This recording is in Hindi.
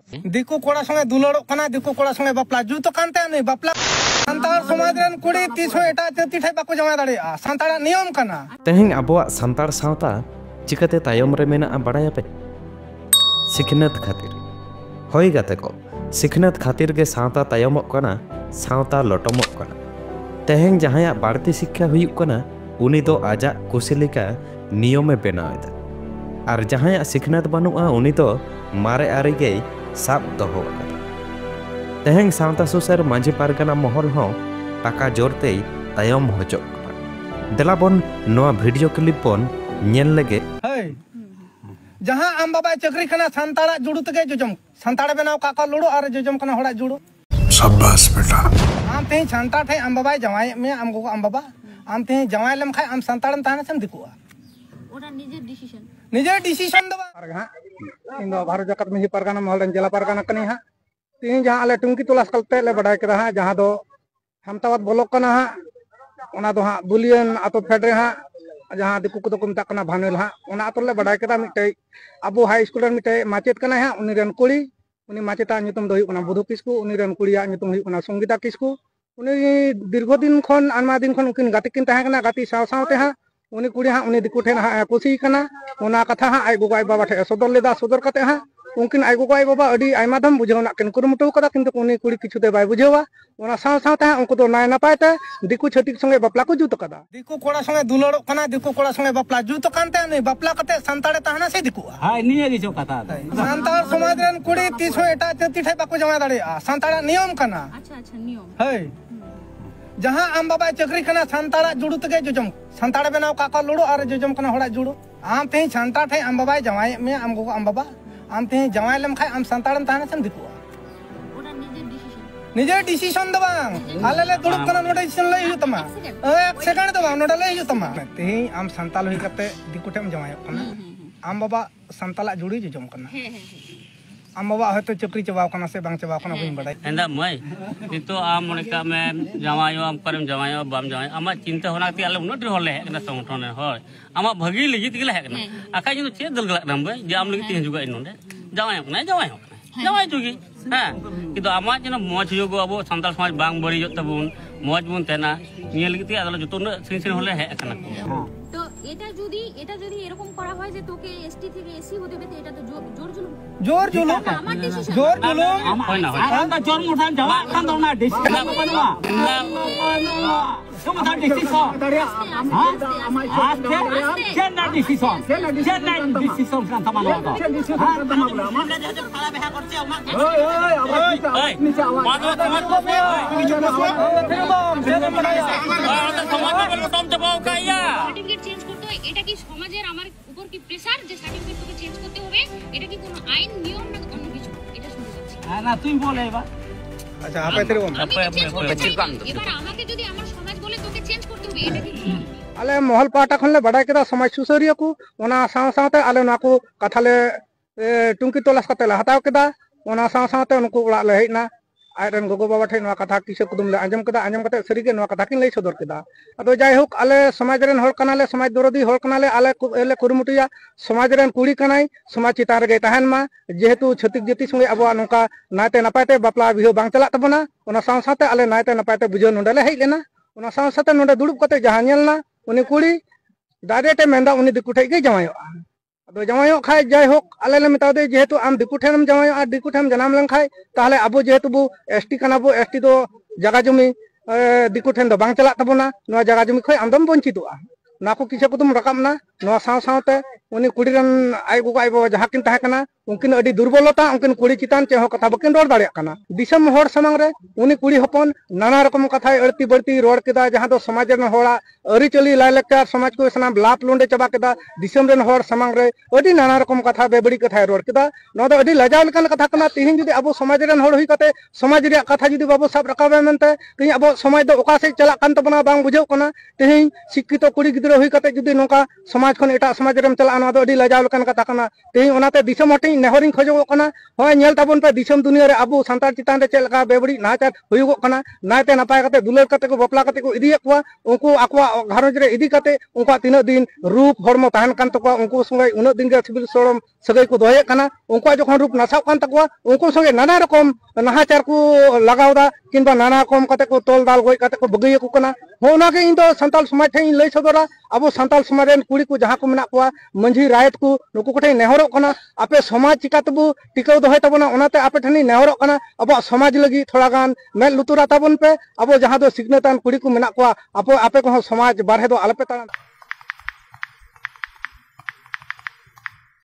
दिकु कोड़ा संगे दुलड़ो कना दिकु कोड़ा संगे बापला जू तो कानते नहीं बापला संतार समाज रेन कुड़ी तीसो एटा जाति ठे बाको जमा दाड़ेया संतारा नियम कना तेहें अबोआ संतार सावता चिकाते तायम रे मेना बाड़ाया पे सिखनत खातिर होय गाते को सिखनत खातिर के सावता तायमक कना सावता लटमक कना तेहें जहाया बाड़ती शिक्षा हुयुक कना उनी दो आजा कुशलिका नियमे बनावेदा और जहाया सिखनत बनुआ उनी तो मारे आरे गे साब दहो तेहें सावता सुसर मांझी पारगाना महल हो टाका जोरते तायम होचोक देलाबन नोआ वीडियो क्लिप बन नेल लगे जहां आम बाबा चक्री कना संताड़ा जुड़ू तके जोजम संताड़ा बनाव काका लुड़ो और जोजम कना होड़ा जुड़ो शाबाश बेटा आम ते संता थे आम बाबा जवाय में आम गो आम बाबा आम ते जवाय लम खाय आम संताड़न ताने सम दिकुआ ओटा निजे डिसीजन दबा परगा इन दो भारत जकत में ही परगाना महल रन जिला परगाना कनी हा तीन जहां आले टुंकी तलाश कलते ले बडाय करा हा जहां दो हमतावत बोलक कना हा ओना दो हा बुलियन आतो फेडरे हा जहां दिकु को मता कना भानेल हा ओना आतो ले बडाय करा मिटे अबो हाई स्कूल रन मिटे माचेत कना हा उनी रन कुड़ी उनी माचेता नितुम दो हुई बुधु किसकु उनी रन कुड़िया नितुम हुई संगीता किसकु उनी दीर्घ दिन खन आनमा दिन खन उनकिन गाती किन ताहे कना गाती साव सावते हा उनी कुड़ी हा उनी दिकु ठेन हा कुसी कना ओना कथा हा आई गोगाई बाबा ठे सदर लेदा सदर कते हा उनकिन आई गोगाई बाबा अडी आयमा दम बुझावना किन कुरुमुटु कदा किंतु उनी कुड़ी किछुते बाय बुझावा ओना साव सावते उनको तो नाय नापायते दिकु छटिक संगे बापला को जुत कदा दिकु कोड़ा संगे दुलड़ो कना दिकु कोड़ा संगे बापला जुत कानते नहीं बापला कते संताड़े ताहना से दिकुआ हाय निये गिचो कथा संतार समाज रेन कुड़ी तीसो एटा जाति ठे बाको जमा दाड़ेया संताड़ा नियम कना अच्छा नियम है जहां आम बाबा चक्री कना संताड़ा जुड़ू तके जोजम संताड़े बनाव काका लुड़ो और जोजम कना होड़ा जुड़ो आम ते संता थे आम बाबा जवाय में आम गो आम बाबा आम ते जवाय लम खाय आम संताड़न ताने सम दिकुआ ओटा निजे डिसीजन दो बांग आले ले दुड़ुब कना नोडे डिसीजन लई हुतमा एक सेकंड दो बांग नोडे लई हुतमा ते आम संताल होई कते दिकुटेम जवाय कना आम बाबा संताला जुड़ी जोजम कना आम बाबा हयतो चक्री चबाव कना से बांग चबाव कना बइन बडाय एंदा मय नितो आम मोनेका में जमायो आम करम जमायो बाम जमायो आमा चिंता होना ती आले उन्नत होले हेकना संगठन होय आमा भगी लगी तिगला हेकना आका जिनो चे दलगला नंबे जे आम लगी तिन जुगा इनोंडे जमायो जमाय जुगी हां किंतु आमा जिनो मोज हुयो अबो संताल समाज बांग बड़ी जत तबुन मोज बुन तेना निये लगी ती आदला जतो सिन सिन होले हेकना तो এটা যদি এরকম করা হয় যে তোকে এসটি থেকে এসি হতে হবে এটা তো জোর জুলুম আমার ডিসিশন জোর জুলুম হয় না আমরা জোর মুঠান যাওয়া কান দাও না ডিসিশন বানবা সমাধান ডিসিশন কেন না ডিসিশন কান তামানো তো আমরা যে ফালা বেহা করছে ওই নিচে আওয়াজ সমাজ বলবো চাপাও কাইয়া সার্টিফিকেট চেঞ্জ করতে হয় এটা কি সমাজের আমার উপর কি প্রেসার যে সার্টিফিকেট তোকে চেঞ্জ করতে হবে এটা কি কোনো আইন নিয়ম না অন্য কিছু এটা শুনতে চাচ্ছি না তুই বলে এবার আচ্ছা আপনি তেরে বল এবার আমাকে যদি আমার সমাজ বলে তোকে চেঞ্জ করতে হবে এটা কি आले महल पाटा खनले बडाय केदा समाज सुसरिया को ओना साव सावते आले ना को कथाले टुंकी तलाश कते ला हताव केदा ओना साव सावते उनको उड़ा ले हेना आयरन गोगो बाबा ठे नवा कथा किसे कुदुम ले आंजम केदा आंजम कते सरीगे नवा कथा किन लई सदर केदा अदो जाय होक आले समाज रेन हर कनाले समाज दरदी हर कनाले आले कुरुमुटिया समाज रेन कुड़ी कनाई समाज चितार गे तहन मा जेहेतु छतिक जति संगे अबो नोका नाते नपायते बापला बिहो बांग चला तबना ओना साव सावते आले नाते नपायते बुझो नोडे ले हेइ लेना ओना साव सावते नोडे दुड़ुब कते जहां नेलना उनी कुड़ी डायरेक्ट मेंदा उनी दिकु ठे गे जमायो अदो जमायो खाय जाय होक आले ले मेता दे जेहेतु आम दिकु ठेम जमायो आ दिकु ठेम जनाम लं खाय ताहले अबो जेहेतु बु एसटी कना बु एसटी दो जगह जमी दिकु ठेन दो बांग चला तबना नवा जगह जमी खय आमदम वंचितोआ नाको किसे कुदुम रकामना नवा साव सावते उनी कुड़ी रन आई गो आई बाबा जहां किन ताहे कना उनकिन अडी दुर्बलता उनकिन कुड़ी चितान चे हो कथा बकिन रोड दाड़िया कना दिसम होड़ समंग रे उनी कुड़ी हपन नाना रकम कथा अड़ती बड़ती रोड केदा जहां दो समाज रन होड़ा अरी चली लाय लेक्चर समाज को सना लाप लुंडे चबा केदा दिसम रन होड़ समंग रे अडी नाना रकम कथा बेबड़ी कथा रोड केदा नो दो अडी लजाव लकन कथा कना तिहिन जुदी अबो समाज रन होड़ हुई कते समाज रिया कथा जुदी बाबू सब रकाबे मेनते तिहि अबो समाज दो ओका से चला कान तबना बांग बुझाव कना तिहि शिक्षित कुड़ी गिदरा हुई कते जुदी नोका समाज खन एटा समाज रम चला ना दो अडी लजाव लकन कथा कना तेही ओनाते दिसम हटिं नेहरिं खोजोगो कना होय नेल ताबन पे दिसम दुनिया रे अबो सांतार चितान रे चेल लगा बेबड़ी नाचार हुयुगो कना नाते नपाय कते दुलर कते को बपला कते को इदिये कुआ उनको आकवा घारोज रे इदी कते उनको तीना दिन रूप हरमो ताहन कान तको उनको संगे उना दिन गे सिबिल सोरम सगै को दोहे कना उनको जखन रूप नासाव कान तको उनको संगे नाना रकम नाहाचार को लगावदा किंबा नाना रकम कते को तोल दाल गय कते को बगैय को कना होना के इन दो संताल समाज ठें लई सदरा अब संताल समाज रेन कुड़ी को जहां को मेना को मंझी रायत को नुकु को ठें नेहरो कना आपे समाज चिका तबु टिकाव दोहे तबना ओनाते आपे ठेनी नेहरो कना अब समाज लगी थोड़ा गान मेल लुतुरा ताबन पे अब जहां दो सिग्नेतान कुड़ी को मेना को आपे को समाज बारहे दो आलपे ताना